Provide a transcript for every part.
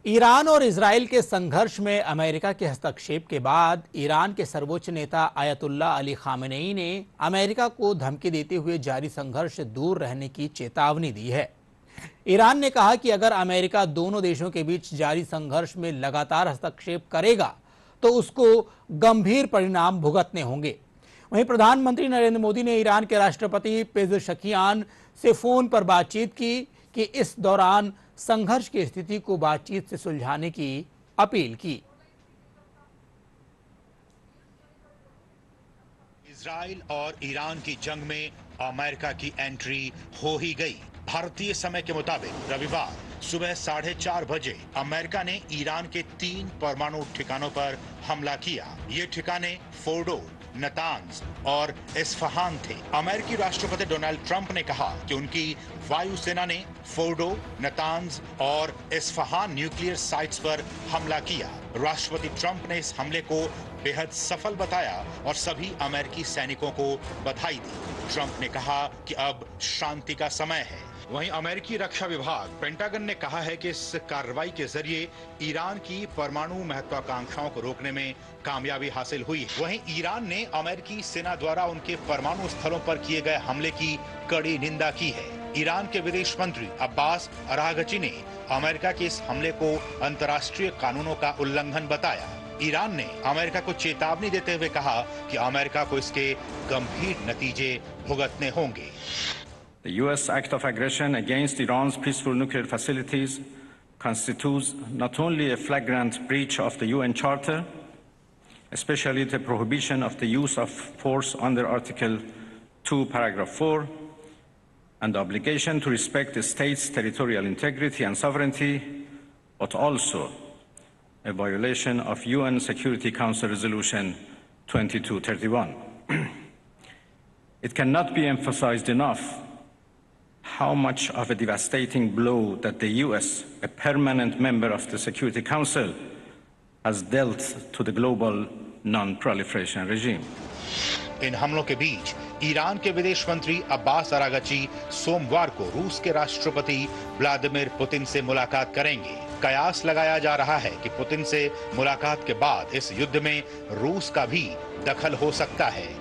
Iran और Israel के संघर्ष में अमेरिका के हस्तक्षेप के बाद ईरान के सर्वोच्च नेता आयतुल्ला अली खामेनेई ने अमेरिका को धमकी देते हुए जारी संघर्ष से दूर रहने की चेतावनी दी है। ईरान ने कहा कि अगर अमेरिका दोनों देशों के बीच जारी संघर्ष में लगातार हस्तक्षेप करेगा तो उसको गंभीर परिणाम भुगतने होंगे। वहीं प्रधानमंत्री नरेंद्र मोदी ने ईरान के राष्ट्रपति पेज़ेशकियान से फोन पर बातचीत की कि इस दौरान संघर्ष की स्थिति को बातचीत से सुलझाने की अपील की। इजराइल और ईरान की जंग में अमेरिका की एंट्री हो ही गई। भारतीय समय के मुताबिक रविवार सुबह 4:30 बजे अमेरिका ने ईरान के 3 परमाणु ठिकानों पर हमला किया। ये ठिकाने फोर्डो, नतांज और इस्फहान थे। अमेरिकी राष्ट्रपति डोनाल्ड ट्रंप ने कहा कि उनकी वायुसेना ने फोर्डो, नतांज और इस्फहान न्यूक्लियर साइट्स पर हमला किया। राष्ट्रपति ट्रंप ने इस हमले को बेहद सफल बताया और सभी अमेरिकी सैनिकों को बधाई दी। ट्रंप ने कहा कि अब शांति का समय है। वहीं अमेरिकी रक्षा विभाग पेंटागन ने कहा है कि इस कार्रवाई के जरिए ईरान की परमाणु महत्वाकांक्षाओं को रोकने में कामयाबी हासिल हुई। वहीं ईरान ने अमेरिकी सेना द्वारा उनके परमाणु स्थलों पर किए गए हमले की कड़ी निंदा की है। ईरान के विदेश मंत्री अब्बास अरागची ने अमेरिका के इस हमले को अंतर्राष्ट्रीय कानूनों का उल्लंघन बताया। ईरान ने अमेरिका को चेतावनी देते हुए कहा कि अमेरिका को इसके गंभीर नतीजे भुगतने होंगे। The U.S. act of aggression against Iran's peaceful nuclear facilities constitutes not only a flagrant breach of the UN Charter, especially the prohibition of the use of force under Article 2, Paragraph 4, and the obligation to respect the state's territorial integrity and sovereignty, but also a violation of UN Security Council Resolution 2231. It cannot be emphasized enough how much of a devastating blow that the U.S., a permanent member of the Security Council, has dealt to the global non-proliferation regime. इन हमलों के बीच Iran के विदेश मंत्री Abbas Araghchi सोमवार को रूस के राष्ट्रपति व्लादिमीर पुतिन से मुलाकात करेंगे। कयास लगाया जा रहा है कि पुतिन से मुलाकात के बाद इस युद्ध में रूस का भी दखल हो सकता है।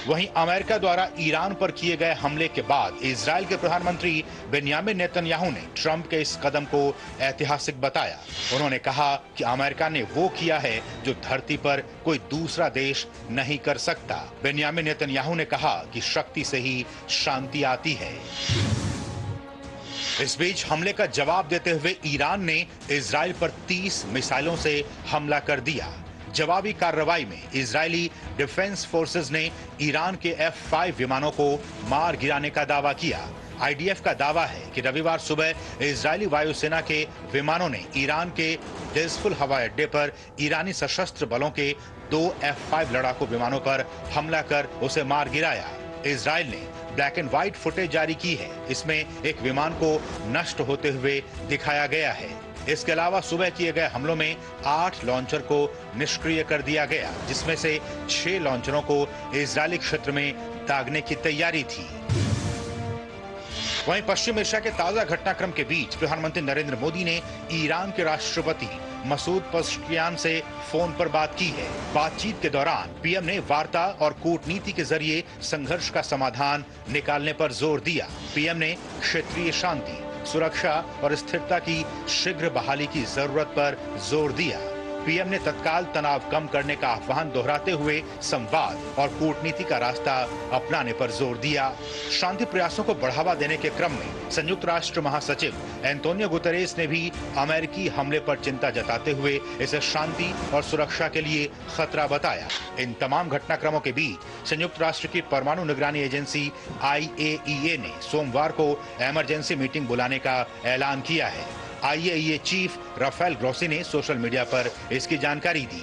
वहीं अमेरिका द्वारा ईरान पर किए गए हमले के बाद इजराइल के प्रधानमंत्री बेन्यामिन नेतन्याहू ने ट्रंप के इस कदम को ऐतिहासिक बताया। उन्होंने कहा कि अमेरिका ने वो किया है जो धरती पर कोई दूसरा देश नहीं कर सकता। बेन्यामिन नेतन्याहू ने कहा कि शक्ति से ही शांति आती है। इस बीच हमले का जवाब देते हुए ईरान ने इजराइल पर 30 मिसाइलों से हमला कर दिया। जवाबी कार्रवाई में इजरायली डिफेंस फोर्सेस ने ईरान के F-5 विमानों को मार गिराने का दावा किया। IDF का दावा है कि रविवार सुबह इजरायली वायुसेना के विमानों ने ईरान के डेज़फुल हवाई अड्डे पर ईरानी सशस्त्र बलों के 2 F-5 लड़ाकू विमानों पर हमला कर उसे मार गिराया। इजराइल ने ब्लैक एंड व्हाइट फुटेज जारी की है। इसमें एक विमान को नष्ट होते हुए दिखाया गया है। इसके अलावा सुबह किए गए हमलों में 8 लॉन्चर को निष्क्रिय कर दिया गया, जिसमें से 6 लॉन्चरों को इजरायली क्षेत्र में दागने की तैयारी थी। वहीं पश्चिम एशिया के ताजा घटनाक्रम के बीच प्रधानमंत्री नरेंद्र मोदी ने ईरान के राष्ट्रपति मसूद पेज़ेशकियान से फोन पर बात की है। बातचीत के दौरान पीएम ने वार्ता और कूटनीति के जरिए संघर्ष का समाधान निकालने पर जोर दिया। पीएम ने क्षेत्रीय शांति, सुरक्षा और स्थिरता की शीघ्र बहाली की जरूरत पर जोर दिया। पीएम ने तत्काल तनाव कम करने का आह्वान दोहराते हुए संवाद और कूटनीति का रास्ता अपनाने पर जोर दिया। शांति प्रयासों को बढ़ावा देने के क्रम में संयुक्त राष्ट्र महासचिव एंटोनियो गुतेरेस ने भी अमेरिकी हमले पर चिंता जताते हुए इसे शांति और सुरक्षा के लिए खतरा बताया। इन तमाम घटनाक्रमों के बीच संयुक्त राष्ट्र की परमाणु निगरानी एजेंसी IAEA ने सोमवार को इमरजेंसी मीटिंग बुलाने का ऐलान किया है। IAEA चीफ राफेल ग्रोसी ने सोशल मीडिया पर इसकी जानकारी दी।